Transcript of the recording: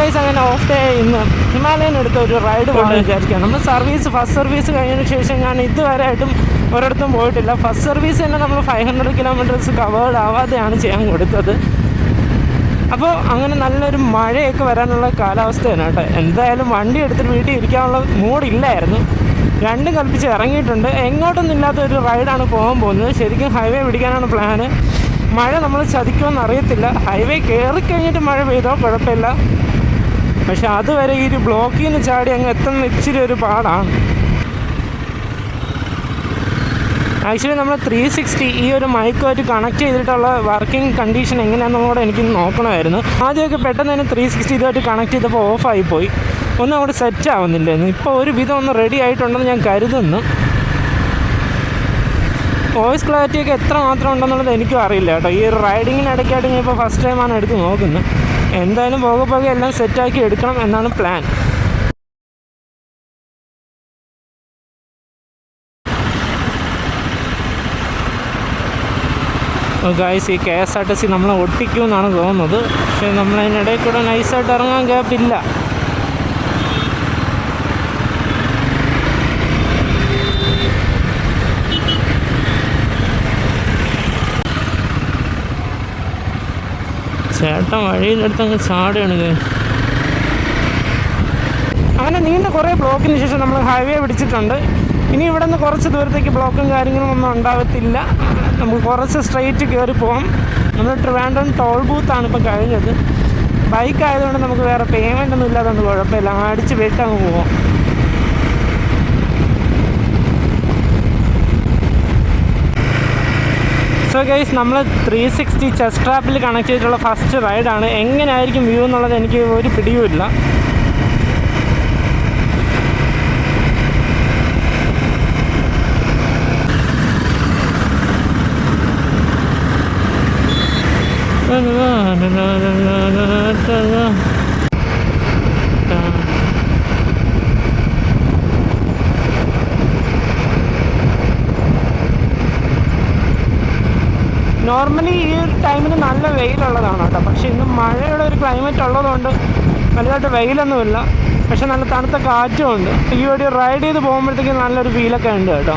Guys അങ്ങനെ off day ഇന്ന് Himalayan എടുത്ത ഒരു റൈഡ് പോകാൻ വിചാരിക്കുക. നമ്മൾ ഫസ്റ്റ് സർവീസ് കഴിഞ്ഞതിന് ശേഷം ഞാൻ ഇതുവരെയായിട്ടും ഒരിടത്തും പോയിട്ടില്ല. ഫസ്റ്റ് സർവീസ് തന്നെ നമ്മൾ 500 കിലോമീറ്റേഴ്സ് കവേർഡ് ആവാതെയാണ് ചെയ്യാൻ കൊടുത്തത്. അപ്പോൾ അങ്ങനെ നല്ലൊരു മഴയൊക്കെ വരാനുള്ള കാലാവസ്ഥയാണ് കേട്ടോ. എന്തായാലും വണ്ടി എടുത്തിട്ട് വീട്ടിൽ ഇരിക്കാനുള്ള മൂഡില്ലായിരുന്നു. രണ്ടും കൽപ്പിച്ച് ഇറങ്ങിയിട്ടുണ്ട്. എങ്ങോട്ടൊന്നും ഇല്ലാത്തൊരു റൈഡാണ് പോകാൻ പോകുന്നത്. ശരിക്കും ഹൈവേ പിടിക്കാനാണ് പ്ലാന്. മഴ നമ്മൾ ചതിക്കുമെന്ന് അറിയത്തില്ല. ഹൈവേ കയറി കഴിഞ്ഞിട്ട് മഴ പെയ്തോ കുഴപ്പമില്ല. പക്ഷെ അതുവരെ ഈ ഒരു ബ്ലോക്കിൽ നിന്ന് ചാടി അങ്ങ് എത്തുന്ന ഇച്ചിരി ഒരു പാടാണ്. ആക്ച്വലി നമ്മൾ 360 ഈ ഒരു മൈക്കുമായിട്ട് കണക്ട് ചെയ്തിട്ടുള്ള വർക്കിംഗ് കണ്ടീഷൻ എങ്ങനെയാണെന്നുകൂടെ എനിക്ക് നോക്കണമായിരുന്നു. ആദ്യമൊക്കെ പെട്ടെന്ന് തന്നെ 360 ഇതുമായിട്ട് കണക്ട് ചെയ്തപ്പോൾ ഓഫായിപ്പോയി. ഒന്നും അവിടെ സെറ്റ് ആവുന്നില്ലായിരുന്നു. ഇപ്പോൾ ഒരു വിധം ഒന്ന് റെഡി ആയിട്ടുണ്ടെന്ന് ഞാൻ കരുതുന്നു. വോയിസ് ക്ലാരിറ്റിയൊക്കെ എത്ര മാത്രം ഉണ്ടെന്നുള്ളത് എനിക്കും അറിയില്ല കേട്ടോ. ഈ ഒരു റൈഡിങ്ങിനിടയ്ക്കായിട്ട് ഞാൻ ഇപ്പോൾ ഫസ്റ്റ് ടൈമാണ് എടുത്ത് നോക്കുന്നത്. എന്തായാലും പോകെ പോകെ എല്ലാം സെറ്റാക്കി എടുക്കണം എന്നാണ് പ്ലാൻ. ഗായ്സ്, ഈ KSRTC നമ്മളെ ഒട്ടിക്കുമെന്നാണ് തോന്നുന്നത്. പക്ഷേ നമ്മളതിനിടയിൽ കൂടെ നൈസായിട്ട് ഇറങ്ങാൻ ഗ്യാപ്പില്ല. ചേട്ടൻ വഴിയിലെടുത്ത് അങ്ങ് ചാടുകയാണ്. അങ്ങനെ നീണ്ട കുറേ ബ്ലോക്കിന് ശേഷം നമ്മൾ ഹൈവേ പിടിച്ചിട്ടുണ്ട്. ഇനി ഇവിടെ നിന്ന് കുറച്ച് ദൂരത്തേക്ക് ബ്ലോക്കും കാര്യങ്ങളും ഒന്നും ഉണ്ടാകത്തില്ല. നമുക്ക് കുറച്ച് സ്ട്രെയിറ്റ് കയറി പോകാം. നമ്മൾ ട്രിവാൻഡ്രം ടോൾ ബൂത്താണ് ഇപ്പോൾ കഴിഞ്ഞത്. ബൈക്ക് ആയതുകൊണ്ട് നമുക്ക് വേറെ പേയ്മെൻ്റ് ഒന്നും ഇല്ലാത്തതുകൊണ്ട് കുഴപ്പമില്ല. അടിച്ച് വെയിറ്റ് അങ്ങ് പോവാം. സോ ഗൈസ്, നമ്മൾ 360 ചെസ്റ്റ് ട്രാപ്പിൽ കണക്ട് ചെയ്തിട്ടുള്ള ഫസ്റ്റ് റൈഡാണ്. എങ്ങനെയായിരിക്കും വ്യൂ എന്നുള്ളത് എനിക്ക് ഒരു പിടിയുമില്ല. നോർമലി ഈ ഒരു ടൈമിന് നല്ല വെയിലുള്ളതാണ് കേട്ടോ. പക്ഷേ ഇന്ന് മഴയുള്ള ഒരു ക്ലൈമറ്റ് ഉള്ളതുകൊണ്ട് വലുതായിട്ട് വെയിലൊന്നുമില്ല. പക്ഷെ നല്ല തണുത്ത കാറ്റും ഉണ്ട്. ഈ ഒരു റൈഡ് ചെയ്ത് പോകുമ്പോഴത്തേക്കും നല്ലൊരു ഫീലൊക്കെ ഉണ്ട് കേട്ടോ.